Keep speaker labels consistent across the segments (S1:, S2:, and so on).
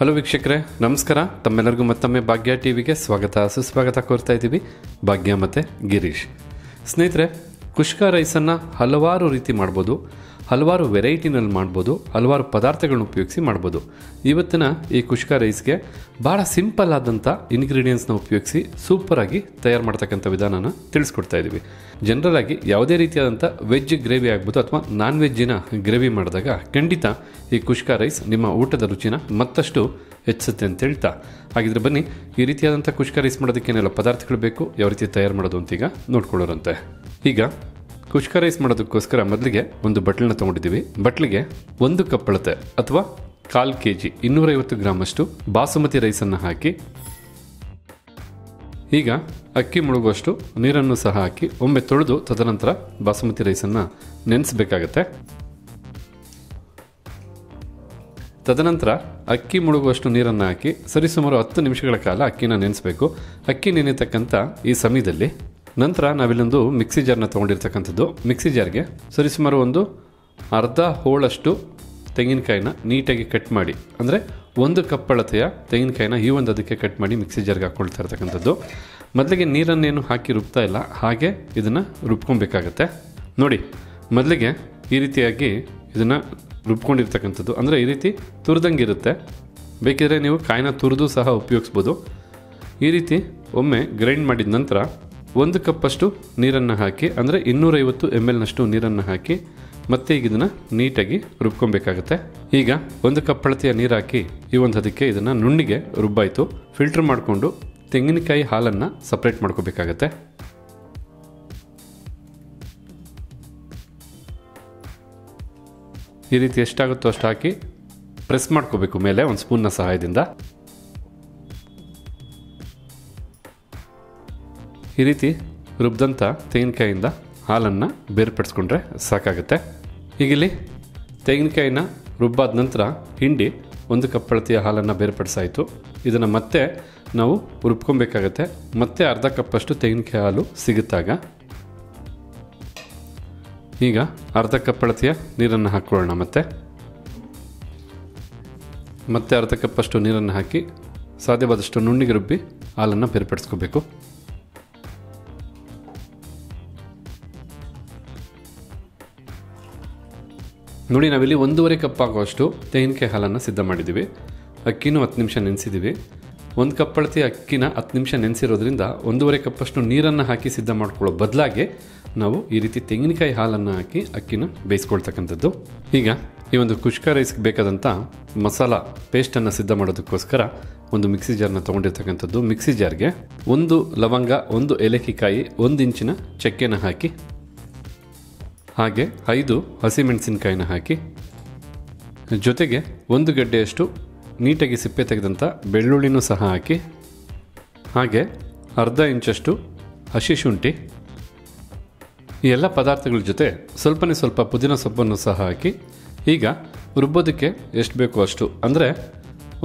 S1: Hello ವೀಕ್ಷಕರೇ, ನಮಸ್ಕಾರ. ತಮ್ಮೆಲ್ಲರಿಗೂ ಮತ್ತೊಮ್ಮೆ ಭಾಗ್ಯ ಟಿವಿಗೆ ಸುಸ್ವಾಗತ ಕೋರ್ತಾ ಇದ್ದೀವಿ. ಭಾಗ್ಯ ಮತ್ತು ಗಿರೀಶ್. ಸ್ನೇಹಿತರೆ, ಕುಷ್ಕ ರೈಸನ್ನು ಹಲವಾರು ರೀತಿ ಮಾಡ್ಬೋದು, ಹಲವಾರು ವೆರೈಟಿನಲ್ಲಿ ಮಾಡ್ಬೋದು, ಹಲವಾರು ಪದಾರ್ಥಗಳನ್ನ ಉಪಯೋಗಿಸಿ ಮಾಡ್ಬೋದು. ಇವತ್ತಿನ ಈ ಕುಷ್ಕ ರೈಸ್ಗೆ ಭಾಳ ಸಿಂಪಲ್ ಆದಂಥ ಇಂಗ್ರೀಡಿಯೆಂಟ್ಸ್ನ ಉಪಯೋಗಿಸಿ ಸೂಪರಾಗಿ ತಯಾರು ಮಾಡ್ತಕ್ಕಂಥ ವಿಧಾನನ ತಿಳಿಸ್ಕೊಡ್ತಾ ಇದ್ದೀವಿ. ಜನರಲ್ ಆಗಿ ಯಾವುದೇ ರೀತಿಯಾದಂಥ ವೆಜ್ ಗ್ರೇವಿ ಆಗ್ಬೋದು ಅಥವಾ ನಾನ್ ವೆಜ್ಜಿನ ಗ್ರೇವಿ ಮಾಡಿದಾಗ ಖಂಡಿತ ಈ ಕುಷ್ಕ ರೈಸ್ ನಿಮ್ಮ ಊಟದ ರುಚಿನ ಮತ್ತಷ್ಟು ಹೆಚ್ಚುತ್ತೆ ಅಂತ ಹೇಳ್ತಾ, ಹಾಗಿದ್ರೆ ಬನ್ನಿ ಈ ರೀತಿಯಾದಂಥ ಕುಷ್ಕ ರೈಸ್ ಮಾಡೋದಕ್ಕೆ ಏನೆಲ್ಲ ಪದಾರ್ಥಗಳು ಬೇಕು, ಯಾವ ರೀತಿ ತಯಾರು ಮಾಡೋದು ಅಂತೀಗ ನೋಡ್ಕೊಳ್ಳೋರಂತೆ. ಈಗ ಕುಷ್ಕ ರೈಸ್ ಮಾಡೋದಕ್ಕೋಸ್ಕರ ಮೊದಲಿಗೆ ಒಂದು ಬಟ್ಲನ್ನ ತೊಗೊಂಡಿದ್ದೀವಿ. ಬಟ್ಲಿಗೆ 1 ಕಪ್ ಅಳತೆ ಅಥವಾ 1/4 kg 250 ಗ್ರಾಮಷ್ಟು ಬಾಸುಮತಿ ರೈಸನ್ನು ಹಾಕಿ, ಈಗ ಅಕ್ಕಿ ಮುಳುಗುವಷ್ಟು ನೀರನ್ನು ಸಹ ಹಾಕಿ ಒಮ್ಮೆ ತೊಳೆದು ತದನಂತರ ಬಾಸುಮತಿ ರೈಸನ್ನು ನೆನೆಸಬೇಕಾಗತ್ತೆ. ತದನಂತರ ಅಕ್ಕಿ ಮುಳುಗುವಷ್ಟು ನೀರನ್ನು ಹಾಕಿ ಸರಿಸುಮಾರು 10 ನಿಮಿಷಗಳ ಕಾಲ ಅಕ್ಕಿನ ನೆನೆಸಬೇಕು. ಅಕ್ಕಿ ನೆನೆತಕ್ಕಂಥ ಈ ಸಮಯದಲ್ಲಿ ನಂತರ ನಾವಿಲ್ಲೊಂದು ಮಿಕ್ಸಿ ಜಾರ್ನ ತೊಗೊಂಡಿರ್ತಕ್ಕಂಥದ್ದು. ಮಿಕ್ಸಿ ಜಾರ್ಗೆ ಸರಿಸುಮಾರು ಒಂದು ಅರ್ಧ ಹೋಳಷ್ಟು ತೆಂಗಿನಕಾಯಿನ ನೀಟಾಗಿ ಕಟ್ ಮಾಡಿ, ಅಂದರೆ 1 ಕಪ್ ಅಳತೆಯ ತೆಂಗಿನಕಾಯಿನ ಈ ಒಂದು ಅದಕ್ಕೆ ಕಟ್ ಮಾಡಿ ಮಿಕ್ಸಿ ಜಾರ್ಗೆ ಹಾಕ್ಕೊಳ್ತಾ ಇರ್ತಕ್ಕಂಥದ್ದು. ಮೊದಲಿಗೆ ನೀರನ್ನೇನು ಹಾಕಿ ರುಬ್ತಾ ಇಲ್ಲ, ಹಾಗೆ ಇದನ್ನು ರುಬ್ಕೊಬೇಕಾಗತ್ತೆ. ನೋಡಿ, ಮೊದಲಿಗೆ ಈ ರೀತಿಯಾಗಿ ಇದನ್ನು ರುಬ್ಕೊಂಡಿರ್ತಕ್ಕಂಥದ್ದು, ಅಂದರೆ ಈ ರೀತಿ ತುರಿದಂಗಿರುತ್ತೆ. ಬೇಕಿದ್ರೆ ನೀವು ಕಾಯಿನ ತುರಿದು ಸಹ ಉಪಯೋಗಿಸ್ಬೋದು. ಈ ರೀತಿ ಒಮ್ಮೆ ಗ್ರೈಂಡ್ ಮಾಡಿದ ನಂತರ 1 ಕಪ್ಪಷ್ಟು ನೀರನ್ನು ಹಾಕಿ, ಅಂದರೆ 250 ml ನಷ್ಟು ನೀರನ್ನು ಹಾಕಿ ಮತ್ತೆ ಈಗ ಇದನ್ನು ನೀಟಾಗಿ ರುಬ್ಕೊಬೇಕಾಗತ್ತೆ. ಈಗ 1 ಕಪ್ ಅಳತೆಯ ನೀರು ಹಾಕಿ ಈ ಒಂದು ಅದಕ್ಕೆ ಇದನ್ನು ನುಣ್ಣಿಗೆ ರುಬ್ಬಾಯಿತು. ಫಿಲ್ಟರ್ ಮಾಡಿಕೊಂಡು ತೆಂಗಿನಕಾಯಿ ಹಾಲನ್ನು ಸಪ್ರೇಟ್ ಮಾಡ್ಕೋಬೇಕಾಗತ್ತೆ. ಈ ರೀತಿ ಎಷ್ಟಾಗುತ್ತೋ ಅಷ್ಟು ಹಾಕಿ ಪ್ರೆಸ್ ಮಾಡ್ಕೋಬೇಕು ಮೇಲೆ ಒಂದು ಸ್ಪೂನ್ನ ಸಹಾಯದಿಂದ. ಈ ರೀತಿ ರುಬ್ದಂಥ ತೆಂಗಿನಕಾಯಿಂದ ಹಾಲನ್ನು ಬೇರ್ಪಡಿಸ್ಕೊಂಡ್ರೆ ಸಾಕಾಗುತ್ತೆ. ಈಗಿಲ್ಲಿ ತೆಂಗಿನಕಾಯಿನ ರುಬ್ಬಾದ ನಂತರ ಹಿಂಡಿ 1 ಕಪ್ ಅಳತೆಯ ಹಾಲನ್ನು ಬೇರ್ಪಡಿಸಾಯಿತು. ಇದನ್ನು ಮತ್ತೆ ನಾವು ರುಬ್ಕೊಬೇಕಾಗತ್ತೆ. ಮತ್ತೆ ಅರ್ಧ ಕಪ್ಪಷ್ಟು ತೆಂಗಿನಕಾಯಿ ಹಾಲು ಸಿಗುತ್ತಾಗ ಈಗ ಅರ್ಧ ಕಪ್ ಅಳತೆಯ ನೀರನ್ನು ಹಾಕ್ಕೊಳ್ಳೋಣ. ಮತ್ತೆ ಅರ್ಧ ಕಪ್ಪಷ್ಟು ನೀರನ್ನು ಹಾಕಿ ಸಾಧ್ಯವಾದಷ್ಟು ನುಣ್ಣಿಗೆ ರುಬ್ಬಿ ಹಾಲನ್ನು ಬೇರ್ಪಡಿಸ್ಕೋಬೇಕು. ನೋಡಿ, ನಾವಿಲ್ಲಿ 1.5 ಕಪ್ ಆಗುವಷ್ಟು ತೆಂಗಿನಕಾಯಿ ಹಾಲನ್ನು ಸಿದ್ಧ ಮಾಡಿದ್ದೀವಿ. ಅಕ್ಕಿನೂ 10 ನಿಮಿಷ ನೆನೆಸಿದ್ದೀವಿ. 1 ಕಪ್ ಅಳತೆಯ ಅಕ್ಕಿನ 10 ನಿಮಿಷ ನೆನೆಸಿರೋದ್ರಿಂದ 1.5 ಕಪ್ಪಷ್ಟು ನೀರನ್ನು ಹಾಕಿ ಸಿದ್ಧ ಮಾಡ್ಕೊಳ್ಳೋ ಬದಲಾಗಿ ನಾವು ಈ ರೀತಿ ತೆಂಗಿನಕಾಯಿ ಹಾಲನ್ನು ಹಾಕಿ ಅಕ್ಕಿನ ಬೇಯಿಸ್ಕೊಳ್ತಕ್ಕಂಥದ್ದು. ಈಗ ಈ ಒಂದು ಕುಷ್ಕ ರೈಸ್ಗೆ ಬೇಕಾದಂಥ ಮಸಾಲ ಪೇಸ್ಟನ್ನು ಸಿದ್ಧ ಮಾಡೋದಕ್ಕೋಸ್ಕರ ಒಂದು ಮಿಕ್ಸಿ ಜಾರ್ನ ತೊಗೊಂಡಿರ್ತಕ್ಕಂಥದ್ದು. ಮಿಕ್ಸಿ ಜಾರ್ಗೆ 1 ಲವಂಗ, 1 ಏಲಕ್ಕಿಕಾಯಿ, 1 ಇಂಚಿನ ಚಕ್ಕೆನ ಹಾಕಿ, ಹಾಗೆ 5 ಹಸಿಮೆಣಸಿನಕಾಯಿನ ಹಾಕಿ, ಜೊತೆಗೆ 1 ಗಡ್ಡೆಯಷ್ಟು ನೀಟಾಗಿ ಸಿಪ್ಪೆ ತೆಗೆದಂಥ ಬೆಳ್ಳುಳ್ಳಿನೂ ಸಹ ಹಾಕಿ, ಹಾಗೆ ಅರ್ಧ ಇಂಚಷ್ಟು ಹಸಿ ಶುಂಠಿ, ಈ ಎಲ್ಲ ಪದಾರ್ಥಗಳ ಜೊತೆ ಸ್ವಲ್ಪ ಪುದೀನ ಸೊಪ್ಪನ್ನು ಸಹ ಹಾಕಿ ಈಗ ರುಬ್ಬೋದಕ್ಕೆ ಎಷ್ಟು ಬೇಕೋ ಅಷ್ಟು, ಅಂದರೆ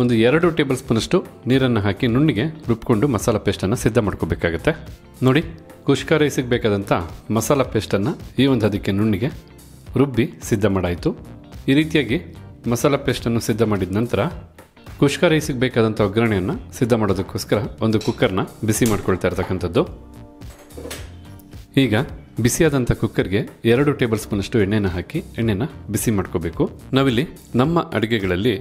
S1: ಒಂದು 2 ಟೇಬಲ್ ಸ್ಪೂನಷ್ಟು ನೀರನ್ನು ಹಾಕಿ ನುಣ್ಣಿಗೆ ರುಬ್ಕೊಂಡು ಮಸಾಲ ಪೇಸ್ಟನ್ನು ಸಿದ್ಧ ಮಾಡ್ಕೋಬೇಕಾಗತ್ತೆ. ನೋಡಿ, ಕುಷ್ಕ ರೈಸಿಗೆ ಬೇಕಾದಂಥ ಮಸಾಲ ಪೇಸ್ಟನ್ನು ಈ ಒಂದು ಅದಕ್ಕೆ ನುಣ್ಣಿಗೆ ರುಬ್ಬಿ ಸಿದ್ಧ ಮಾಡಾಯಿತು. ಈ ರೀತಿಯಾಗಿ ಮಸಾಲ ಪೇಸ್ಟನ್ನು ಸಿದ್ಧ ಮಾಡಿದ ನಂತರ ಕುಷ್ಕ ರೈಸಿಗೆ ಬೇಕಾದಂಥ ಒಗ್ಗರಣೆಯನ್ನು ಸಿದ್ಧ ಮಾಡೋದಕ್ಕೋಸ್ಕರ ಒಂದು ಕುಕ್ಕರ್ನ ಬಿಸಿ ಮಾಡ್ಕೊಳ್ತಾ ಇರ್ತಕ್ಕಂಥದ್ದು. ಈಗ ಬಿಸಿಯಾದಂಥ ಕುಕ್ಕರ್ಗೆ 2 ಟೇಬಲ್ ಸ್ಪೂನಷ್ಟು ಎಣ್ಣೆನ ಹಾಕಿ ಎಣ್ಣೆನ ಬಿಸಿ ಮಾಡ್ಕೋಬೇಕು. ನಾವಿಲ್ಲಿ ನಮ್ಮ ಅಡುಗೆಗಳಲ್ಲಿ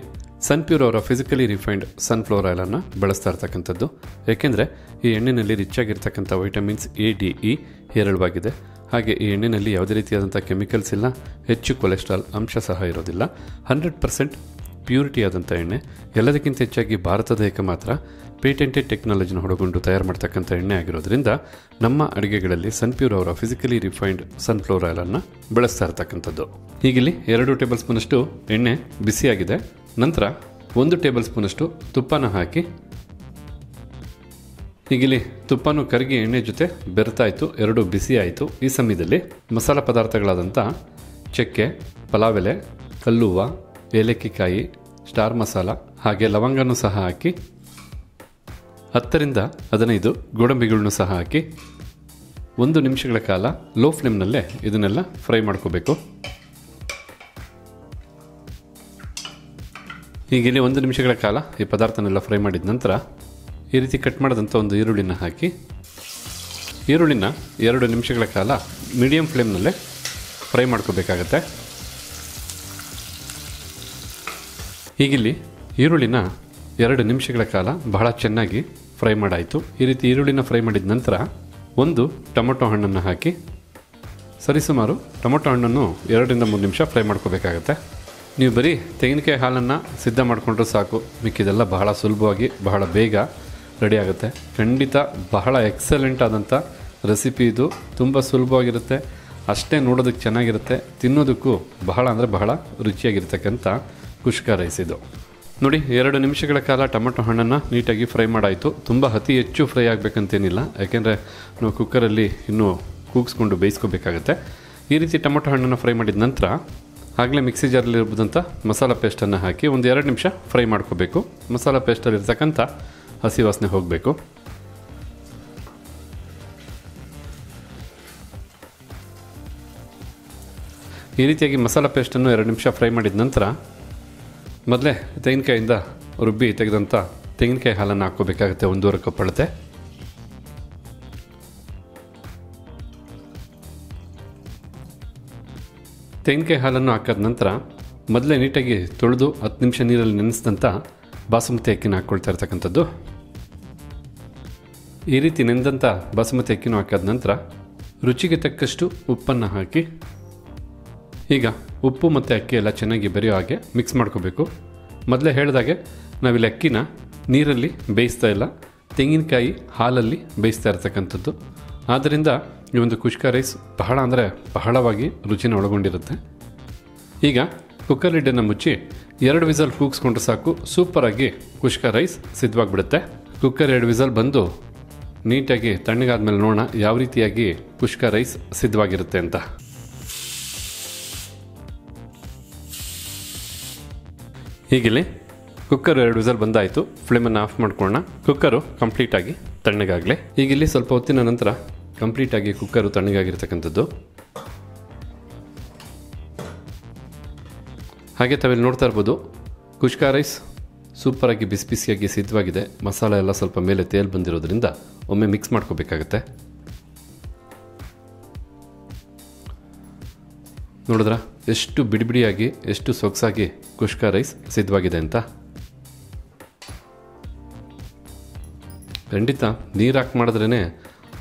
S1: ಸನ್ಪ್ಯೂರ್ ಅವರ ಫಿಸಿಕಲಿ ರಿಫೈನ್ಡ್ ಸನ್ಫ್ಲವರ್ ಆಯಿಲನ್ನು ಬಳಸ್ತಾ ಇರ್ತಕ್ಕಂಥದ್ದು. ಏಕೆಂದರೆ ಈ ಎಣ್ಣೆಯಲ್ಲಿ ರಿಚ್ ಆಗಿರ್ತಕ್ಕಂಥ ವೈಟಮಿನ್ಸ್ A, D, E ಹೇರಳವಾಗಿದೆ. ಹಾಗೆ ಈ ಎಣ್ಣೆಯಲ್ಲಿ ಯಾವುದೇ ರೀತಿಯಾದಂಥ ಕೆಮಿಕಲ್ಸ್ ಇಲ್ಲ, ಹೆಚ್ಚು ಕೊಲೆಸ್ಟ್ರಾಲ್ ಅಂಶ ಸಹ ಇರೋದಿಲ್ಲ. 100% ಪ್ಯೂರಿಟಿ ಆದಂಥ ಎಣ್ಣೆ. ಎಲ್ಲದಕ್ಕಿಂತ ಹೆಚ್ಚಾಗಿ ಭಾರತದ ಏಕಮಾತ್ರ ಪೇಟೆಂಟೆಡ್ ಟೆಕ್ನಾಲಜಿನ ಹೊಡಗೊಂಡು ತಯಾರು ಮಾಡ್ತಕ್ಕಂಥ ಎಣ್ಣೆ ಆಗಿರೋದ್ರಿಂದ ನಮ್ಮ ಅಡುಗೆಗಳಲ್ಲಿ ಸನ್ಪ್ಯೂರ್ ಅವರ ಫಿಸಿಕಲಿ ರಿಫೈನ್ಡ್ ಸನ್ಫ್ಲವರ್ ಆಯಿಲನ್ನು ಬಳಸ್ತಾ ಇರ್ತಕ್ಕಂಥದ್ದು. ಹೀಗಿಲ್ಲಿ 2 ಟೇಬಲ್ ಸ್ಪೂನಷ್ಟು ಎಣ್ಣೆ ಬಿಸಿಯಾಗಿದೆ. ನಂತರ 1 ಟೇಬಲ್ ಸ್ಪೂನಷ್ಟು ತುಪ್ಪನ ಹಾಕಿ, ಹೀಗಿಲ್ಲಿ ತುಪ್ಪನೂ ಕರಗಿ ಎಣ್ಣೆ ಜೊತೆ ಬೆರೆತಾಯಿತು, 2 ಬಿಸಿ ಆಯಿತು. ಈ ಸಮಯದಲ್ಲಿ ಮಸಾಲ ಪದಾರ್ಥಗಳಾದಂಥ ಚಕ್ಕೆ, ಪಲಾವ್ ಎಲೆ, ಕಲ್ಲುವ್ವ, ಏಲಕ್ಕಿಕಾಯಿ, ಸ್ಟಾರ್ ಮಸಾಲ ಹಾಗೆ ಲವಂಗನೂ ಸಹ ಹಾಕಿ 10 ರಿಂದ 15 ಗೋಡಂಬಿಗಳನ್ನು ಸಹ ಹಾಕಿ 1 ನಿಮಿಷಗಳ ಕಾಲ ಲೋ ಫ್ಲೇಮ್ನಲ್ಲೇ ಇದನ್ನೆಲ್ಲ ಫ್ರೈ ಮಾಡ್ಕೋಬೇಕು. ಈಗ ಇಲ್ಲಿ 1 ನಿಮಿಷಗಳ ಕಾಲ ಈ ಪದಾರ್ಥನೆಲ್ಲ ಫ್ರೈ ಮಾಡಿದ ನಂತರ ಈ ರೀತಿ ಕಟ್ ಮಾಡಿದಂಥ ಒಂದು ಈರುಳ್ಳಿನ ಹಾಕಿ ಈರುಳ್ಳಿನ 2 ನಿಮಿಷಗಳ ಕಾಲ ಮೀಡಿಯಮ್ ಫ್ಲೇಮ್ನಲ್ಲೇ ಫ್ರೈ ಮಾಡ್ಕೋಬೇಕಾಗತ್ತೆ. ಈಗಿಲ್ಲಿ ಈರುಳ್ಳಿನ 2 ನಿಮಿಷಗಳ ಕಾಲ ಬಹಳ ಚೆನ್ನಾಗಿ ಫ್ರೈ ಮಾಡಾಯಿತು. ಈ ರೀತಿ ಈರುಳ್ಳಿನ ಫ್ರೈ ಮಾಡಿದ ನಂತರ ಒಂದು ಟೊಮೊಟೊ ಹಣ್ಣನ್ನು ಹಾಕಿ ಸರಿಸುಮಾರು ಟೊಮೊಟೊ ಹಣ್ಣನ್ನು 2ರಿಂದ 3 ನಿಮಿಷ ಫ್ರೈ ಮಾಡ್ಕೋಬೇಕಾಗತ್ತೆ. ನೀವು ಬರೀ ತೆಂಗಿನಕಾಯಿ ಹಾಲನ್ನು ಸಿದ್ಧ ಮಾಡಿಕೊಂಡ್ರೂ ಸಾಕು, ಮಿಕ್ಕಿದೆಲ್ಲ ಬಹಳ ಸುಲಭವಾಗಿ ಬಹಳ ಬೇಗ ರೆಡಿ ಆಗುತ್ತೆ. ಖಂಡಿತ ಬಹಳ ಎಕ್ಸಲೆಂಟ್ ಆದಂಥ ರೆಸಿಪಿ ಇದು. ತುಂಬ ಸುಲಭವಾಗಿರುತ್ತೆ, ಅಷ್ಟೇ ನೋಡೋದಕ್ಕೆ ಚೆನ್ನಾಗಿರುತ್ತೆ, ತಿನ್ನೋದಕ್ಕೂ ಬಹಳ ಅಂದರೆ ಬಹಳ ರುಚಿಯಾಗಿರ್ತಕ್ಕಂಥ ಕುಷ್ಕ ರೈಸ್ ಇದು. ನೋಡಿ 2 ನಿಮಿಷಗಳ ಕಾಲ ಟೊಮೊಟೊ ಹಣ್ಣನ್ನು ನೀಟಾಗಿ ಫ್ರೈ ಮಾಡಾಯಿತು. ತುಂಬ ಅತಿ ಹೆಚ್ಚು ಫ್ರೈ ಆಗಬೇಕಂತೇನಿಲ್ಲ, ಯಾಕೆಂದರೆ ನಾವು ಕುಕ್ಕರಲ್ಲಿ ಇನ್ನೂ ಕೂಗಿಸ್ಕೊಂಡು ಬೇಯಿಸ್ಕೋಬೇಕಾಗತ್ತೆ. ಈ ರೀತಿ ಟೊಮೊಟೊ ಹಣ್ಣನ್ನು ಫ್ರೈ ಮಾಡಿದ ನಂತರ ಆಗಲೇ ಮಿಕ್ಸಿ ಜಾರಲ್ಲಿರ್ಬೋದಂಥ ಮಸಾಲ ಪೇಸ್ಟನ್ನು ಹಾಕಿ ಒಂದು 2 ನಿಮಿಷ ಫ್ರೈ ಮಾಡ್ಕೋಬೇಕು. ಮಸಾಲ ಪೇಸ್ಟಲ್ಲಿರ್ತಕ್ಕಂಥ ಹಸಿ ವಾಸನೆ ಹೋಗಬೇಕು. ಈ ರೀತಿಯಾಗಿ ಮಸಾಲ ಪೇಸ್ಟನ್ನು 2 ನಿಮಿಷ ಫ್ರೈ ಮಾಡಿದ ನಂತರ ಮೊದಲೇ ತೆಂಗಿನಕಾಯಿಂದ ರುಬ್ಬಿ ತೆಗೆದಂಥ ತೆಂಗಿನಕಾಯಿ ಹಾಲನ್ನು ಹಾಕ್ಕೋಬೇಕಾಗುತ್ತೆ. 1.5 ಕಪ್ ಅಳತೆ. ತೆಂಗಿನಕಾಯಿ ಹಾಲನ್ನು ಹಾಕಿದ ನಂತರ ಮೊದಲೇ ನೀಟಾಗಿ ತೊಳೆದು 10 ನಿಮಿಷ ನೀರಲ್ಲಿ ನೆನೆಸಿದಂಥ ಬಾಸುಮತಿ ಅಕ್ಕಿನ ಹಾಕ್ಕೊಳ್ತಾ ಇರ್ತಕ್ಕಂಥದ್ದು. ಈ ರೀತಿ ನೆನೆದಂಥ ಬಾಸುಮತಿ ಅಕ್ಕಿನೂ ಹಾಕಿದ ನಂತರ ರುಚಿಗೆ ತಕ್ಕಷ್ಟು ಉಪ್ಪನ್ನು ಹಾಕಿ ಈಗ ಉಪ್ಪು ಮತ್ತು ಅಕ್ಕಿ ಎಲ್ಲ ಚೆನ್ನಾಗಿ ಬೆರೆಯೋ ಹಾಗೆ ಮಿಕ್ಸ್ ಮಾಡ್ಕೋಬೇಕು. ಮೊದಲೇ ಹೇಳಿದಾಗೆ ನಾವಿಲ್ಲಿ ಅಕ್ಕಿನ ನೀರಲ್ಲಿ ಬೇಯಿಸ್ತಾ ಇಲ್ಲ, ತೆಂಗಿನಕಾಯಿ ಹಾಲಲ್ಲಿ ಬೇಯಿಸ್ತಾ ಇರ್ತಕ್ಕಂಥದ್ದು. ಆದ್ದರಿಂದ ಈ ಒಂದು ಕುಷ್ಕ ರೈಸ್ ಬಹಳ ಅಂದರೆ ಬಹಳವಾಗಿ ರುಚಿನ ಒಳಗೊಂಡಿರುತ್ತೆ. ಈಗ ಕುಕ್ಕರ್ ಲಿಡ್ಡನ್ನು ಮುಚ್ಚಿ 2 ವಿಸಲ್ ಕೂಗಿಸ್ಕೊಂಡ್ರೆ ಸಾಕು, ಸೂಪರಾಗಿ ಕುಷ್ಕ ರೈಸ್ ಸಿದ್ಧವಾಗಿಬಿಡುತ್ತೆ. ಕುಕ್ಕರ್ 2 ವಿಸಲ್ ಬಂದು ನೀಟಾಗಿ ತಣ್ಣಗಾದ್ಮೇಲೆ ನೋಡೋಣ ಯಾವ ರೀತಿಯಾಗಿ ಕುಷ್ಕ ರೈಸ್ ಸಿದ್ಧವಾಗಿರುತ್ತೆ ಅಂತ. ಹೀಗಿಲ್ಲಿ ಕುಕ್ಕರ್ 2 ವಿಸಲ್ ಬಂದಾಯಿತು. ಫ್ಲೇಮನ್ನು ಆಫ್ ಮಾಡ್ಕೊಳ್ಳೋಣ. ಕುಕ್ಕರು ಕಂಪ್ಲೀಟಾಗಿ ತಣ್ಣಗಾಗಲಿ. ಈಗಿಲ್ಲಿ ಸ್ವಲ್ಪ ಹೊತ್ತಿನ ನಂತರ ಕಂಪ್ಲೀಟಾಗಿ ಕುಕ್ಕರು ತಣ್ಣಗಾಗಿರ್ತಕ್ಕಂಥದ್ದು. ಹಾಗೆ ತಾವಿಲ್ಲಿ ನೋಡ್ತಾ ಇರ್ಬೋದು, ಕುಷ್ಕ ರೈಸ್ ಸೂಪರಾಗಿ ಬಿಸಿ ಬಿಸಿಯಾಗಿ ಸಿದ್ಧವಾಗಿದೆ. ಮಸಾಲೆ ಎಲ್ಲ ಸ್ವಲ್ಪ ಮೇಲೆ ತೇಲ್ ಬಂದಿರೋದ್ರಿಂದ ಒಮ್ಮೆ ಮಿಕ್ಸ್ ಮಾಡ್ಕೋಬೇಕಾಗತ್ತೆ. ನೋಡಿದ್ರ ಎಷ್ಟು ಬಿಡಿಬಿಡಿಯಾಗಿ ಎಷ್ಟು ಸೊಗಸಾಗಿ ಕುಷ್ಕ ರೈಸ್ ಸಿದ್ಧವಾಗಿದೆ ಅಂತ. ಖಂಡಿತ ನೀರು ಹಾಕಿ ಮಾಡಿದ್ರೇ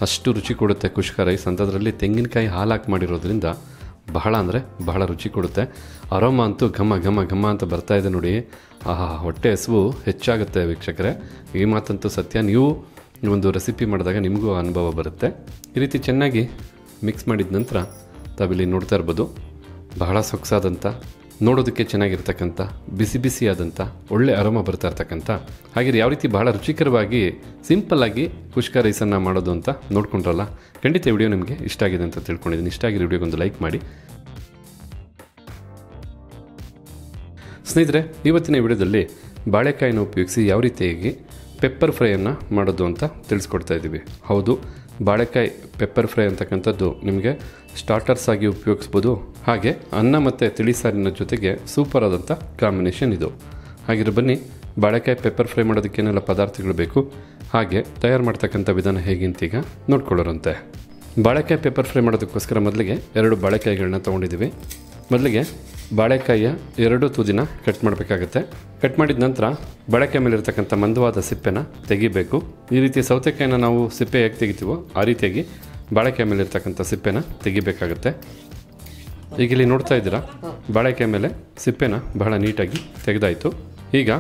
S1: ಅಷ್ಟು ರುಚಿ ಕೊಡುತ್ತೆ ಕುಷ್ಕ ರೈಸ್. ಅಂಥದ್ರಲ್ಲಿ ತೆಂಗಿನಕಾಯಿ ಹಾಲು ಹಾಕಿ ಮಾಡಿರೋದ್ರಿಂದ ಬಹಳ ಅಂದರೆ ಬಹಳ ರುಚಿ ಕೊಡುತ್ತೆ. ಅರೋಮ ಅಂತೂ ಘಮ ಘಮ ಘಮ ಅಂತ ಬರ್ತಾ ಇದೆ ನೋಡಿ. ಆಹಾ, ಹೊಟ್ಟೆ ಹಸಿವು ಹೆಚ್ಚಾಗುತ್ತೆ ವೀಕ್ಷಕರೇ. ಈ ಮಾತಂತೂ ಸತ್ಯ. ನೀವು ಈ ಒಂದು ರೆಸಿಪಿ ಮಾಡಿದಾಗ ನಿಮಗೂ ಅನುಭವ ಬರುತ್ತೆ. ಈ ರೀತಿ ಚೆನ್ನಾಗಿ ಮಿಕ್ಸ್ ಮಾಡಿದ ನಂತರ ತಾವಿಲ್ಲಿ ನೋಡ್ತಾ ಇರ್ಬೋದು, ಬಹಳ ಸೊಗಸಾದಂಥ, ನೋಡೋದಕ್ಕೆ ಚೆನ್ನಾಗಿರ್ತಕ್ಕಂಥ, ಬಿಸಿ ಬಿಸಿಯಾದಂಥ ಒಳ್ಳೆ ಅರೋಮ ಬರ್ತಾ ಇರ್ತಕ್ಕಂಥ, ಹಾಗೆ ಯಾವ ರೀತಿ ಬಹಳ ರುಚಿಕರವಾಗಿ ಸಿಂಪಲ್ಲಾಗಿ ಕುಷ್ಕ ರೈಸನ್ನು ಮಾಡೋದು ಅಂತ ನೋಡ್ಕೊಂಡ್ರಲ್ಲ. ಖಂಡಿತ ವಿಡಿಯೋ ನಿಮಗೆ ಇಷ್ಟ ಆಗಿದೆ ಅಂತ ತಿಳ್ಕೊಂಡಿದ್ದೀನಿ. ಇಷ್ಟ ಆಗಿರೋ ವಿಡಿಯೋಗೊಂದು ಲೈಕ್ ಮಾಡಿ ಸ್ನೇಹಿತರೆ. ಇವತ್ತಿನ ವಿಡಿಯೋದಲ್ಲಿ ಬಾಳೆಕಾಯಿನ ಉಪಯೋಗಿಸಿ ಯಾವ ರೀತಿಯಾಗಿ ಪೆಪ್ಪರ್ ಫ್ರೈಯನ್ನು ಮಾಡೋದು ಅಂತ ತಿಳಿಸ್ಕೊಡ್ತಾ ಇದ್ದೀವಿ. ಹೌದು, ಬಾಳೆಕಾಯಿ ಪೆಪ್ಪರ್ ಫ್ರೈ ಅಂತಕ್ಕಂಥದ್ದು ನಿಮಗೆ ಸ್ಟಾರ್ಟರ್ಸ್ ಆಗಿ ಉಪಯೋಗಿಸ್ಬೋದು. ಹಾಗೆ ಅನ್ನ ಮತ್ತು ತಿಳಿಸಾರಿನ ಜೊತೆಗೆ ಸೂಪರ್ ಆದಂಥ ಕಾಂಬಿನೇಷನ್ ಇದು. ಹಾಗಿರೋ ಬನ್ನಿ, ಬಾಳೆಕಾಯಿ ಪೆಪ್ಪರ್ ಫ್ರೈ ಮಾಡೋದಕ್ಕೇನೆಲ್ಲ ಪದಾರ್ಥಗಳು ಬೇಕು, ಹಾಗೆ ತಯಾರು ಮಾಡ್ತಕ್ಕಂಥ ವಿಧಾನ ಹೇಗೆ ಅಂತ ಈಗ ನೋಡ್ಕೊಳ್ಳೋರಂತೆ. ಬಾಳೆಕಾಯಿ ಪೆಪ್ಪರ್ ಫ್ರೈ ಮಾಡೋದಕ್ಕೋಸ್ಕರ ಮೊದಲಿಗೆ 2 ಬಾಳೆಕಾಯಿಗಳನ್ನ ತೊಗೊಂಡಿದ್ದೀವಿ. ಮೊದಲಿಗೆ ಬಾಳೆಕಾಯಿಯ 2 ತುದಿನ ಕಟ್ ಮಾಡಬೇಕಾಗತ್ತೆ. ಕಟ್ ಮಾಡಿದ ನಂತರ ಬಾಳೆಕಾಯಿ ಮೇಲಿರ್ತಕ್ಕಂಥ ಮಂದವಾದ ಸಿಪ್ಪೆನ ತೆಗಿಬೇಕು. ಈ ರೀತಿ ಸೌತೆಕಾಯಿನ ನಾವು ಸಿಪ್ಪೆ ಹೇಗೆ ತೆಗಿತೀವೋ ಆ ರೀತಿಯಾಗಿ ಬಾಳೆಕಾಯಿ ಮೇಲಿರ್ತಕ್ಕಂಥ ಸಿಪ್ಪೆನ ತೆಗಿಬೇಕಾಗತ್ತೆ. ಈಗ ಇಲ್ಲಿ ನೋಡ್ತಾ ಇದ್ದೀರಾ, ಬಾಳೆಕಾಯಿ ಮೇಲೆ ಸಿಪ್ಪೆನ ಬಹಳ ನೀಟಾಗಿ ತೆಗೆದಾಯಿತು. ಈಗ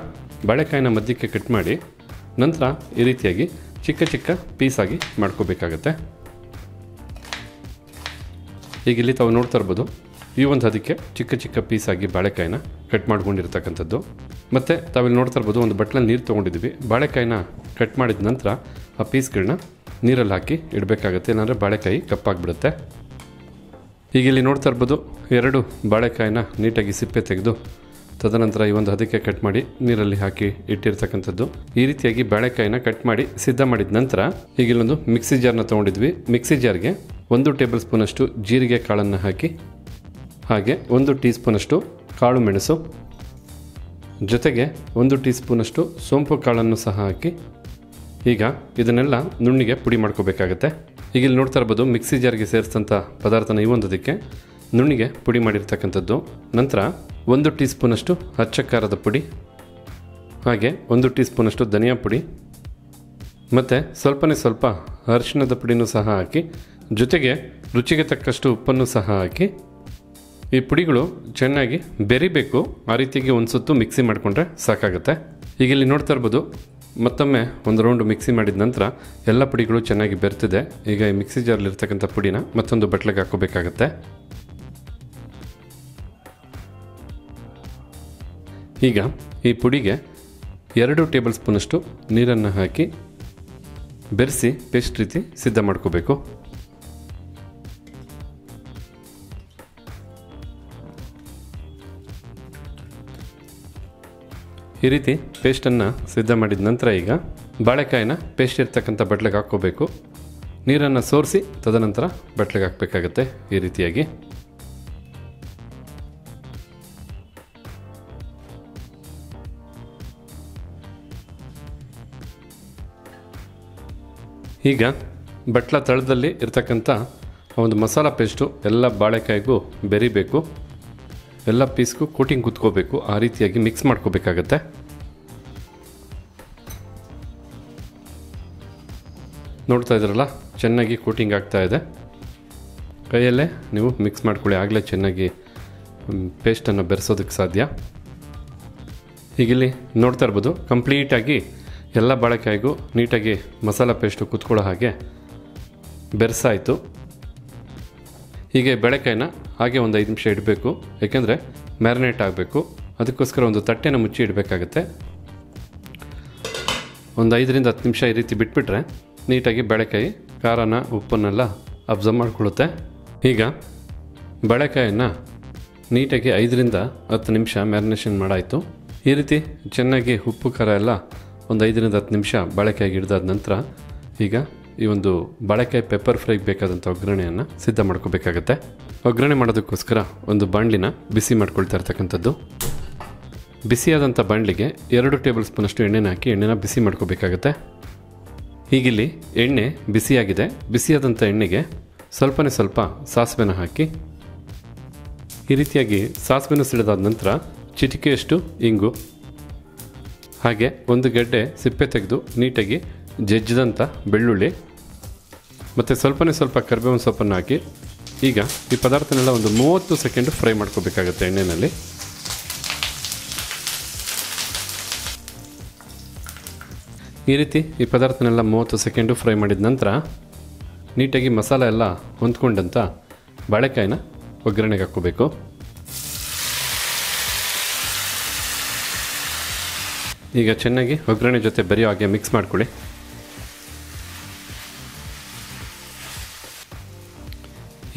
S1: ಬಾಳೆಕಾಯಿನ ಮಧ್ಯಕ್ಕೆ ಕಟ್ ಮಾಡಿ ನಂತರ ಈ ರೀತಿಯಾಗಿ ಚಿಕ್ಕ ಚಿಕ್ಕ ಪೀಸಾಗಿ ಮಾಡ್ಕೋಬೇಕಾಗತ್ತೆ. ಈಗ ಇಲ್ಲಿ ತಾವು ನೋಡ್ತಾ ಇರ್ಬೋದು, ಈ ಒಂದು ಅದಕ್ಕೆ ಚಿಕ್ಕ ಚಿಕ್ಕ ಪೀಸಾಗಿ ಬಾಳೆಕಾಯಿನ ಕಟ್ ಮಾಡ್ಕೊಂಡಿರ್ತಕ್ಕಂಥದ್ದು. ಮತ್ತು ತಾವಿಲ್ಲಿ ನೋಡ್ತಾ ಇರ್ಬೋದು, ಒಂದು ಬಟ್ಲಲ್ಲಿ ನೀರು ತೊಗೊಂಡಿದ್ದೀವಿ. ಬಾಳೆಕಾಯಿನ ಕಟ್ ಮಾಡಿದ ನಂತರ ಆ ಪೀಸ್ಗಳನ್ನ ನೀರಲ್ಲಿ ಹಾಕಿ ಇಡಬೇಕಾಗತ್ತೆ, ಇಲ್ಲಾಂದರೆ ಬಾಳೆಕಾಯಿ ಕಪ್ಪಾಗಿಬಿಡುತ್ತೆ. ಈಗ ಇಲ್ಲಿ ನೋಡ್ತಾ ಇರ್ಬೋದು, 2 ಬಾಳೆಕಾಯಿನ ನೀಟಾಗಿ ಸಿಪ್ಪೆ ತೆಗೆದು ತದನಂತರ ಈ ಒಂದು ಅದಕ್ಕೆ ಕಟ್ ಮಾಡಿ ನೀರಲ್ಲಿ ಹಾಕಿ ಇಟ್ಟಿರ್ತಕ್ಕಂಥದ್ದು. ಈ ರೀತಿಯಾಗಿ ಬಾಳೆಕಾಯಿನ ಕಟ್ ಮಾಡಿ ಸಿದ್ಧ ಮಾಡಿದ ನಂತರ ಈಗ ಇಲ್ಲೊಂದು ಮಿಕ್ಸಿ ಜಾರ್ನ ತೊಗೊಂಡಿದ್ವಿ. ಮಿಕ್ಸಿ ಜಾರ್ಗೆ 1 ಟೇಬಲ್ ಸ್ಪೂನಷ್ಟು ಜೀರಿಗೆ ಕಾಳನ್ನು ಹಾಕಿ, ಹಾಗೆ 1 ಟೀ ಸ್ಪೂನಷ್ಟು ಕಾಳು ಮೆಣಸು, ಜೊತೆಗೆ 1 ಟೀ ಸ್ಪೂನಷ್ಟು ಸೋಂಪು ಕಾಳನ್ನು ಸಹ ಹಾಕಿ ಈಗ ಇದನ್ನೆಲ್ಲ ನುಣ್ಣಿಗೆ ಪುಡಿ ಮಾಡ್ಕೋಬೇಕಾಗತ್ತೆ. ಈಗ ಇಲ್ಲಿ ನೋಡ್ತಾ ಇರ್ಬೋದು ಮಿಕ್ಸಿ ಜಾರ್ಗೆ ಸೇರಿಸಿದಂಥ ಪದಾರ್ಥನ ಈ ಒಂದಕ್ಕೆ ನುಣ್ಣಿಗೆ ಪುಡಿ ಮಾಡಿರ್ತಕ್ಕಂಥದ್ದು. ನಂತರ 1 ಟೀ ಸ್ಪೂನಷ್ಟು ಅಚ್ಚ ಖಾರದ ಪುಡಿ, ಹಾಗೆ 1 ಟೀ ಸ್ಪೂನಷ್ಟು ಧನಿಯಾ ಪುಡಿ ಮತ್ತು ಸ್ವಲ್ಪ ಅರಿಶಿಣದ ಪುಡಿನೂ ಸಹ ಹಾಕಿ, ಜೊತೆಗೆ ರುಚಿಗೆ ತಕ್ಕಷ್ಟು ಉಪ್ಪನ್ನು ಸಹ ಹಾಕಿ ಈ ಪುಡಿಗಳು ಚೆನ್ನಾಗಿ ಬೆರಿಬೇಕು. ಆ ರೀತಿಯಾಗಿ ಒಂದು ಸುತ್ತು ಮಿಕ್ಸಿ ಮಾಡಿಕೊಂಡ್ರೆ ಸಾಕಾಗುತ್ತೆ. ಈಗ ಇಲ್ಲಿ ನೋಡ್ತಾ ಇರ್ಬೋದು ಮತ್ತೊಮ್ಮೆ ಒಂದು ರೌಂಡ್ ಮಿಕ್ಸಿ ಮಾಡಿದ ನಂತರ ಎಲ್ಲ ಪುಡಿಗಳು ಚೆನ್ನಾಗಿ ಬೆರ್ತಿದೆ. ಈಗ ಈ ಮಿಕ್ಸಿ ಜಾರ್ಲಿರ್ತಕ್ಕಂಥ ಪುಡಿನ ಮತ್ತೊಂದು ಬಟ್ಲಿಗೆ ಹಾಕೋಬೇಕಾಗತ್ತೆ. ಈಗ ಈ ಪುಡಿಗೆ 2 ಟೇಬಲ್ ಸ್ಪೂನಷ್ಟು ನೀರನ್ನು ಹಾಕಿ ಬೆರೆಸಿ ಪೇಸ್ಟ್ ರೀತಿ ಸಿದ್ಧ ಮಾಡ್ಕೋಬೇಕು. ಈ ರೀತಿ ಪೇಸ್ಟನ್ನು ಸಿದ್ಧ ಮಾಡಿದ ನಂತರ ಈಗ ಬಾಳೆಕಾಯಿನ ಪೇಸ್ಟ್ ಇರ್ತಕ್ಕಂಥ ಬಟ್ಲಿಗೆ ಹಾಕ್ಕೋಬೇಕು. ನೀರನ್ನು ಸೋರಿಸಿ ತದನಂತರ ಬಟ್ಲಿಗೆ ಹಾಕಬೇಕಾಗತ್ತೆ. ಈ ರೀತಿಯಾಗಿ ಈಗ ಬಟ್ಲ ತಳದಲ್ಲಿ ಇರ್ತಕ್ಕಂಥ ಒಂದು ಮಸಾಲ ಪೇಸ್ಟು ಎಲ್ಲ ಬಾಳೆಕಾಯಿಗೂ ಬೆರಿಬೇಕು. ಎಲ್ಲ ಪೀಸ್ಗೂ ಕೋಟಿಂಗ್ ಕುತ್ಕೋಬೇಕು. ಆ ರೀತಿಯಾಗಿ ಮಿಕ್ಸ್ ಮಾಡ್ಕೋಬೇಕಾಗತ್ತೆ. ನೋಡ್ತಾ ಇದ್ರಲ್ಲ ಚೆನ್ನಾಗಿ ಕೋಟಿಂಗ್ ಆಗ್ತಾ ಇದೆ. ಕೈಯಲ್ಲೇ ನೀವು ಮಿಕ್ಸ್ ಮಾಡ್ಕೊಳ್ಳಿ, ಆಗಲೇ ಚೆನ್ನಾಗಿ ಪೇಸ್ಟನ್ನು ಬೆರೆಸೋದಕ್ಕೆ ಸಾಧ್ಯ. ಹೀಗಿಲ್ಲಿ ನೋಡ್ತಾ ಇರ್ಬೋದು ಕಂಪ್ಲೀಟಾಗಿ ಎಲ್ಲ ಬಾಳೆಕಾಯಿಗೂ ನೀಟಾಗಿ ಮಸಾಲ ಪೇಸ್ಟು ಕುತ್ಕೊಳ್ಳೋ ಹಾಗೆ ಬೆರೆಸಾಯಿತು. ಹೀಗೆ ಬಾಳೆಕಾಯಿನ ಹಾಗೆ ಒಂದು 5 ನಿಮಿಷ ಇಡಬೇಕು, ಏಕೆಂದರೆ ಮ್ಯಾರಿನೇಟ್ ಆಗಬೇಕು. ಅದಕ್ಕೋಸ್ಕರ ಒಂದು ತಟ್ಟೆನ ಮುಚ್ಚಿ ಇಡಬೇಕಾಗತ್ತೆ. ಒಂದು 5ರಿಂದ 10 ನಿಮಿಷ ಈ ರೀತಿ ಬಿಟ್ಬಿಟ್ರೆ ನೀಟಾಗಿ ಬಾಳೆಕಾಯಿ ಖಾರನ ಉಪ್ಪನ್ನೆಲ್ಲ ಅಬ್ಸರ್ವ್ ಮಾಡ್ಕೊಳ್ಳುತ್ತೆ. ಈಗ ಬಾಳೆಕಾಯನ್ನು ನೀಟಾಗಿ 5ರಿಂದ 10 ನಿಮಿಷ ಮ್ಯಾರಿನೇಷನ್ ಮಾಡಾಯಿತು. ಈ ರೀತಿ ಚೆನ್ನಾಗಿ ಉಪ್ಪು ಖಾರ ಎಲ್ಲ ಒಂದು 5ರಿಂದ 10 ನಿಮಿಷ ಬಾಳೆಕಾಯಿಗೆ ಹಿಡಿದಾದ ನಂತರ ಈಗ ಈ ಒಂದು ಬಾಳೆಕಾಯಿ ಪೆಪ್ಪರ್ ಫ್ರೈಗೆ ಬೇಕಾದಂಥ ಒಗ್ಗರಣೆಯನ್ನು ಸಿದ್ಧ ಮಾಡ್ಕೋಬೇಕಾಗತ್ತೆ. ಒಗ್ಗರಣೆ ಮಾಡೋದಕ್ಕೋಸ್ಕರ ಒಂದು ಬಾಣಲಿನ ಬಿಸಿ ಮಾಡ್ಕೊಳ್ತಾ ಇರ್ತಕ್ಕಂಥದ್ದು. ಬಿಸಿಯಾದಂಥ ಬಾಣಲಿಗೆ 2 ಟೇಬಲ್ ಸ್ಪೂನಷ್ಟು ಎಣ್ಣೆನ ಹಾಕಿ ಎಣ್ಣೆನ ಬಿಸಿ ಮಾಡ್ಕೋಬೇಕಾಗತ್ತೆ. ಹೀಗಿಲ್ಲಿ ಎಣ್ಣೆ ಬಿಸಿಯಾಗಿದೆ. ಬಿಸಿಯಾದಂಥ ಎಣ್ಣೆಗೆ ಸ್ವಲ್ಪ ಸಾಸಿವೆನ ಹಾಕಿ ಈ ರೀತಿಯಾಗಿ ಸಾಸಿವೆನ ಸಿಡಿದಾದ ನಂತರ ಚಿಟಿಕೆಯಷ್ಟು ಇಂಗು, ಹಾಗೆ 1 ಗೆಡ್ಡೆ ಸಿಪ್ಪೆ ತೆಗೆದು ನೀಟಾಗಿ ಜಜ್ಜಿದಂಥ ಬೆಳ್ಳುಳ್ಳಿ ಮತ್ತು ಸ್ವಲ್ಪ ಕರಿಬೇವಿನ ಸೊಪ್ಪನ್ನು ಹಾಕಿ ಈಗ ಈ ಪದಾರ್ಥನೆಲ್ಲ ಒಂದು 30 ಸೆಕೆಂಡು ಫ್ರೈ ಮಾಡ್ಕೋಬೇಕಾಗತ್ತೆ ಎಣ್ಣೆಯಲ್ಲಿ. ಈ ರೀತಿ ಈ ಪದಾರ್ಥನೆಲ್ಲ 30 ಸೆಕೆಂಡು ಫ್ರೈ ಮಾಡಿದ ನಂತರ ನೀಟಾಗಿ ಮಸಾಲೆ ಎಲ್ಲ ಹೊಂದ್ಕೊಂಡಂಥ ಬಾಳೆಕಾಯಿನ ಒಗ್ಗರಣೆಗೆ ಹಾಕ್ಕೋಬೇಕು. ಈಗ ಚೆನ್ನಾಗಿ ಒಗ್ಗರಣೆ ಜೊತೆ ಬೆರೆಯೋ ಹಾಗೆ ಮಿಕ್ಸ್ ಮಾಡ್ಕೊಳ್ಳಿ.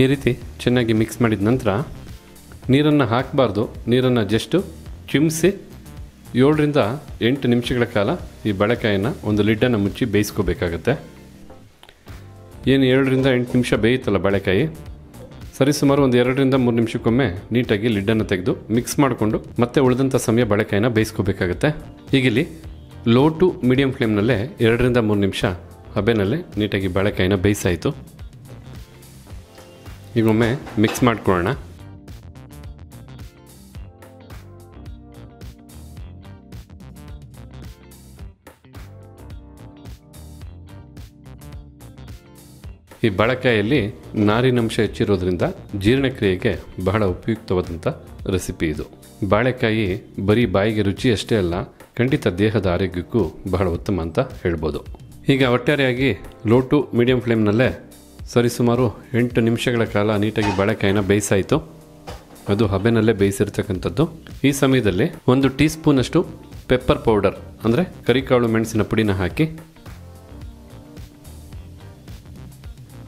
S1: ಈ ರೀತಿ ಚೆನ್ನಾಗಿ ಮಿಕ್ಸ್ ಮಾಡಿದ ನಂತರ ನೀರನ್ನು ಹಾಕಬಾರ್ದು. ನೀರನ್ನು ಜಸ್ಟು ಚಿಮ್ಮಿಸಿ 7ರಿಂದ 8 ನಿಮಿಷಗಳ ಕಾಲ ಈ ಬಾಳೆಕಾಯಿನ ಒಂದು ಲಿಡ್ಡನ್ನು ಮುಚ್ಚಿ ಬೇಯಿಸ್ಕೋಬೇಕಾಗತ್ತೆ. ಏನು 7ರಿಂದ 8 ನಿಮಿಷ ಬೇಯುತ್ತಲ್ಲ ಬಾಳೆಕಾಯಿ, ಸರಿಸುಮಾರು ಒಂದು 2ರಿಂದ 3 ನಿಮಿಷಕ್ಕೊಮ್ಮೆ ನೀಟಾಗಿ ಲಿಡ್ಡನ್ನು ತೆಗೆದು ಮಿಕ್ಸ್ ಮಾಡಿಕೊಂಡು ಮತ್ತೆ ಉಳಿದಂಥ ಸಮಯ ಬಾಳೆಕಾಯಿನ ಬೇಯಿಸ್ಕೋಬೇಕಾಗತ್ತೆ. ಹೀಗಿಲ್ಲಿ ಲೋ ಟು ಮೀಡಿಯಂ ಫ್ಲೇಮ್ನಲ್ಲೇ 2ರಿಂದ 3 ನಿಮಿಷ ಹಬೆನಲ್ಲೇ ನೀಟಾಗಿ ಬಾಳೆಕಾಯಿನ ಬೇಯಿಸಾಯಿತು. ಈಗೊಮ್ಮೆ ಮಿಕ್ಸ್ ಮಾಡ್ಕೊಳ್ಳೋಣ. ಈ ಬಾಳೆಕಾಯಲ್ಲಿ ನಾರಿನಂಶ ಹೆಚ್ಚಿರೋದ್ರಿಂದ ಜೀರ್ಣಕ್ರಿಯೆಗೆ ಬಹಳ ಉಪಯುಕ್ತವಾದಂಥ ರೆಸಿಪಿ ಇದು. ಬಾಳೆಕಾಯಿ ಬರೀ ಬಾಯಿಗೆ ರುಚಿ ಅಷ್ಟೇ ಅಲ್ಲ, ಖಂಡಿತ ದೇಹದ ಆರೋಗ್ಯಕ್ಕೂ ಬಹಳ ಉತ್ತಮ ಅಂತ ಹೇಳ್ಬೋದು. ಈಗ ಒಟ್ಟಾರೆಯಾಗಿ ಲೋ ಟು ಮೀಡಿಯಂ ಫ್ಲೇಮ್ನಲ್ಲೇ ಸರಿಸುಮಾರು 8 ನಿಮಿಷಗಳ ಕಾಲ ನೀಟಾಗಿ ಬಾಳೆಕಾಯಿನ ಬೇಯಿಸಾಯಿತು. ಅದು ಹಬೆನಲ್ಲೇ ಬೇಯಿಸಿರ್ತಕ್ಕಂಥದ್ದು. ಈ ಸಮಯದಲ್ಲಿ 1 ಟೀ ಸ್ಪೂನಷ್ಟು ಪೆಪ್ಪರ್ ಪೌಡರ್ ಅಂದರೆ ಕರಿಕಾಳು ಮೆಣಸಿನ ಪುಡಿನ ಹಾಕಿ,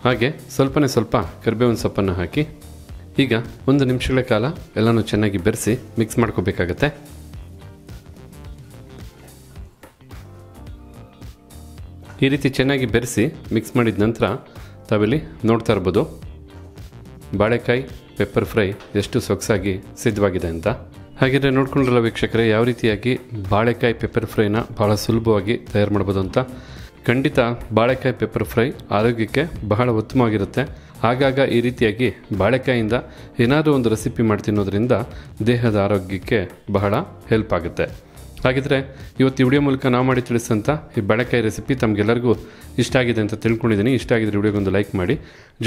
S1: ಹಾಗೆ ಸ್ವಲ್ಪ ಕರಿಬೇವಿನ ಸೊಪ್ಪನ್ನು ಹಾಕಿ ಈಗ 1 ನಿಮಿಷಗಳ ಕಾಲ ಎಲ್ಲನೂ ಚೆನ್ನಾಗಿ ಬೆರೆಸಿ ಮಿಕ್ಸ್ ಮಾಡ್ಕೋಬೇಕಾಗತ್ತೆ. ಈ ರೀತಿ ಚೆನ್ನಾಗಿ ಬೆರೆಸಿ ಮಿಕ್ಸ್ ಮಾಡಿದ ನಂತರ ತಾವಿಲ್ಲಿ ನೋಡ್ತಾ ಇರ್ಬೋದು ಬಾಳೆಕಾಯಿ ಪೆಪ್ಪರ್ ಫ್ರೈ ಎಷ್ಟು ಸೊಗಸಾಗಿ ಸಿದ್ಧವಾಗಿದೆ ಅಂತ. ಹಾಗಿದ್ರೆ ನೋಡ್ಕೊಂಡ್ರಲ್ಲ ವೀಕ್ಷಕರೇ, ಯಾವ ರೀತಿಯಾಗಿ ಬಾಳೆಕಾಯಿ ಪೆಪ್ಪರ್ ಫ್ರೈನ ಭಾಳ ಸುಲಭವಾಗಿ ತಯಾರು ಮಾಡ್ಬೋದು ಅಂತ. ಖಂಡಿತ ಬಾಳೆಕಾಯಿ ಪೆಪ್ಪರ್ ಫ್ರೈ ಆರೋಗ್ಯಕ್ಕೆ ಬಹಳ ಉತ್ತಮವಾಗಿರುತ್ತೆ. ಆಗಾಗ ಈ ರೀತಿಯಾಗಿ ಬಾಳೆಕಾಯಿಂದ ಏನಾದರೂ ಒಂದು ರೆಸಿಪಿ ಮಾಡಿ ತಿನ್ನೋದ್ರಿಂದ ದೇಹದ ಆರೋಗ್ಯಕ್ಕೆ ಬಹಳ ಹೆಲ್ಪ್ ಆಗುತ್ತೆ. ಹಾಗಿದ್ರೆ ಇವತ್ತು ಈ ವಿಡಿಯೋ ಮೂಲಕ ನಾವು ಮಾಡಿ ತಿಳಿಸಂಥ ಈ ಬಾಳೆಕಾಯಿ ರೆಸಿಪಿ ತಮಗೆಲ್ಲರಿಗೂ ಇಷ್ಟ ಆಗಿದೆ ಅಂತ ತಿಳ್ಕೊಂಡಿದ್ದೀನಿ. ಇಷ್ಟ ಆಗಿದ್ರೆ ವಿಡಿಯೋಗೊಂದು ಲೈಕ್ ಮಾಡಿ,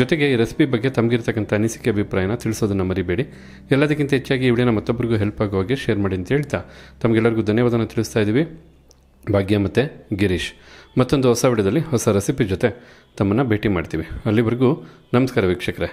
S1: ಜೊತೆಗೆ ಈ ರೆಸಿಪಿ ಬಗ್ಗೆ ತಮಗಿರ್ತಕ್ಕಂಥ ಅನಿಸಿಕೆ ಅಭಿಪ್ರಾಯನ ತಿಳಿಸೋದನ್ನು ಮರಿಬೇಡಿ. ಎಲ್ಲದಕ್ಕಿಂತ ಹೆಚ್ಚಾಗಿ ಈ ವಿಡಿಯೋನ ಮತ್ತೊಬ್ಬರಿಗೂ ಹೆಲ್ಪ್ ಆಗೋ ಹಾಗೆ ಶೇರ್ ಮಾಡಿ ಅಂತ ಹೇಳ್ತಾ ತಮಗೆಲ್ಲರಿಗೂ ಧನ್ಯವಾದನ ತಿಳಿಸ್ತಾ ಇದ್ದೀವಿ. ಭಾಗ್ಯ ಮತ್ತು ಗಿರೀಶ್. ಮತ್ತೊಂದು ಹೊಸ ವಿಡಿಯೋದಲ್ಲಿ ಹೊಸ ರೆಸಿಪಿ ಜೊತೆ ತಮ್ಮನ್ನು ಭೇಟಿ ಮಾಡ್ತೀವಿ. ಅಲ್ಲಿವರೆಗೂ ನಮಸ್ಕಾರ ವೀಕ್ಷಕರೇ.